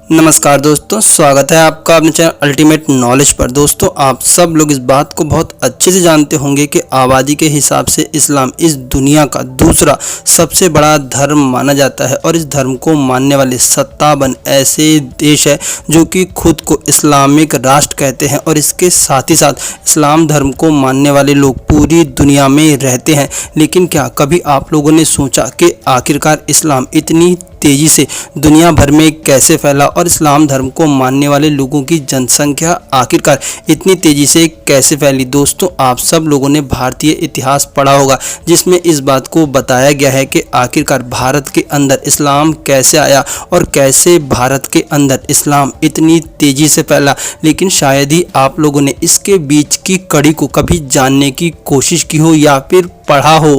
नमस्कार दोस्तों, स्वागत है आपका अपने चैनल अल्टीमेट नॉलेज पर। दोस्तों, आप सब लोग इस बात को बहुत अच्छे से जानते होंगे कि आबादी के हिसाब से इस्लाम इस दुनिया का दूसरा सबसे बड़ा धर्म माना जाता है और इस धर्म को मानने वाले 57 ऐसे देश है जो कि खुद को इस्लामिक राष्ट्र कहते हैं और इसके साथ ही साथ इस्लाम धर्म को मानने वाले लोग पूरी दुनिया में रहते हैं। लेकिन क्या कभी आप लोगों ने सोचा कि आखिरकार इस्लाम इतनी तेजी से दुनिया भर में कैसे फैला और इस्लाम धर्म को मानने वाले लोगों की जनसंख्या आखिरकार इतनी तेजी से कैसे फैली? दोस्तों, आप सब लोगों ने भारतीय इतिहास पढ़ा होगा जिसमें इस बात को बताया गया है कि आखिरकार भारत के अंदर इस्लाम कैसे आया और कैसे भारत के अंदर इस्लाम इतनी तेजी से फैला। लेकिन शायद ही आप लोगों ने इसके बीच की कड़ी को कभी जानने की कोशिश की हो या फिर पढ़ा हो।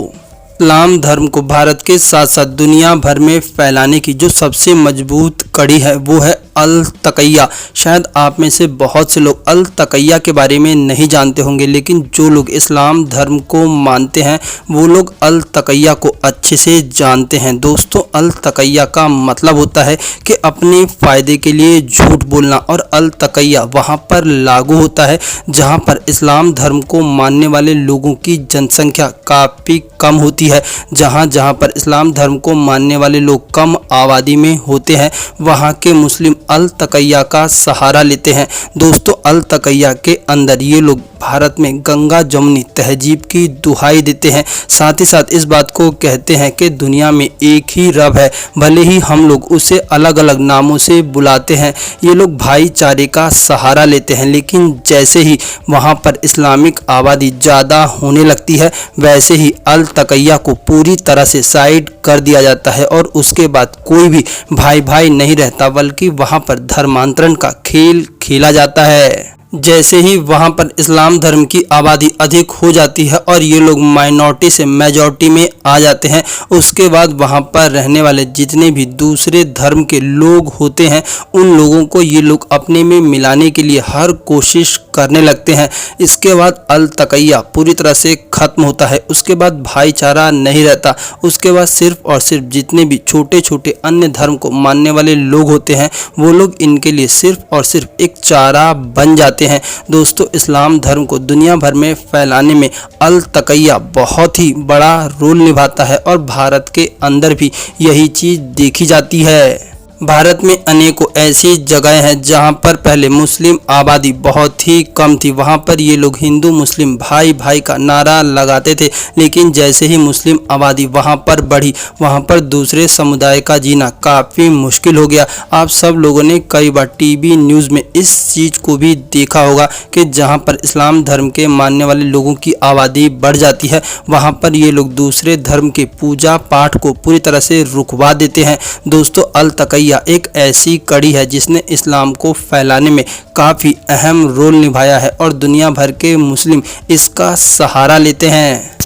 इस्लाम धर्म को भारत के साथ साथ दुनिया भर में फैलाने की जो सबसे मजबूत कड़ी है वो है अल तकैया। शायद आप में से बहुत से लोग अल तकैया के बारे में नहीं जानते होंगे, लेकिन जो लोग इस्लाम धर्म को मानते हैं वो लोग अल तकैया को अच्छे से जानते हैं। दोस्तों, अल तकैया का मतलब होता है कि अपने फ़ायदे के लिए झूठ बोलना, और अल तकैया वहाँ पर लागू होता है जहाँ पर इस्लाम धर्म को मानने वाले लोगों की जनसंख्या काफ़ी कम होती है। जहाँ पर इस्लाम धर्म को मानने वाले लोग कम आबादी में होते हैं वहाँ के मुस्लिम अल तकैया का सहारा लेते हैं। दोस्तों, अल तकैया के अंदर ये लोग भारत में गंगा जमुनी तहजीब की दुहाई देते हैं। साथ ही साथ इस बात को कहते हैं कि दुनिया में एक ही रब है, भले ही हम लोग उसे अलग अलग नामों से बुलाते हैं। ये लोग भाईचारे का सहारा लेते हैं, लेकिन जैसे ही वहाँ पर इस्लामिक आबादी ज़्यादा होने लगती है वैसे ही अल तकैया को पूरी तरह से साइड कर दिया जाता है और उसके बाद कोई भी भाई भाई नहीं रहता, बल्कि वहाँ पर धर्मांतरण का खेल खेला जाता है। जैसे ही वहाँ पर इस्लाम धर्म की आबादी अधिक हो जाती है और ये लोग माइनॉरिटी से मेजॉरिटी में आ जाते हैं, उसके बाद वहाँ पर रहने वाले जितने भी दूसरे धर्म के लोग होते हैं उन लोगों को ये लोग अपने में मिलाने के लिए हर कोशिश करने लगते हैं। इसके बाद अल तकैया पूरी तरह से ख़त्म होता है। उसके बाद भाईचारा नहीं रहता। उसके बाद सिर्फ और सिर्फ जितने भी छोटे छोटे अन्य धर्म को मानने वाले लोग होते हैं वो लोग इनके लिए सिर्फ और सिर्फ एक चारा बन जाते हैं। दोस्तों, इस्लाम धर्म को दुनिया भर में फैलाने में अल तकैया बहुत ही बड़ा रोल निभाता है और भारत के अंदर भी यही चीज़ देखी जाती है। भारत में अनेकों ऐसी जगहें हैं जहां पर पहले मुस्लिम आबादी बहुत ही कम थी। वहां पर ये लोग हिंदू मुस्लिम भाई भाई का नारा लगाते थे, लेकिन जैसे ही मुस्लिम आबादी वहां पर बढ़ी वहां पर दूसरे समुदाय का जीना काफ़ी मुश्किल हो गया। आप सब लोगों ने कई बार टीवी न्यूज़ में इस चीज़ को भी देखा होगा कि जहां पर इस्लाम धर्म के मानने वाले लोगों की आबादी बढ़ जाती है वहाँ पर ये लोग दूसरे धर्म के पूजा पाठ को पूरी तरह से रुकवा देते हैं। दोस्तों, अल तकैया एक ऐसी कड़ी है जिसने इस्लाम को फैलाने में काफ़ी अहम रोल निभाया है और दुनिया भर के मुस्लिम इसका सहारा लेते हैं।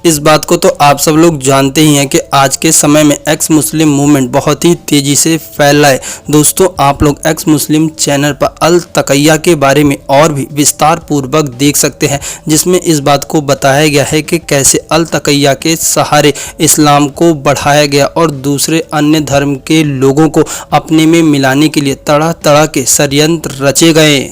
इस बात को तो आप सब लोग जानते ही हैं कि आज के समय में एक्स मुस्लिम मूवमेंट बहुत ही तेज़ी से फैल रहा है। दोस्तों, आप लोग एक्स मुस्लिम चैनल पर अल तकैया के बारे में और भी विस्तार पूर्वक देख सकते हैं, जिसमें इस बात को बताया गया है कि कैसे अल तकैया के सहारे इस्लाम को बढ़ाया गया और दूसरे अन्य धर्म के लोगों को अपने में मिलाने के लिए तरह तरह के षड्यंत्र रचे गए।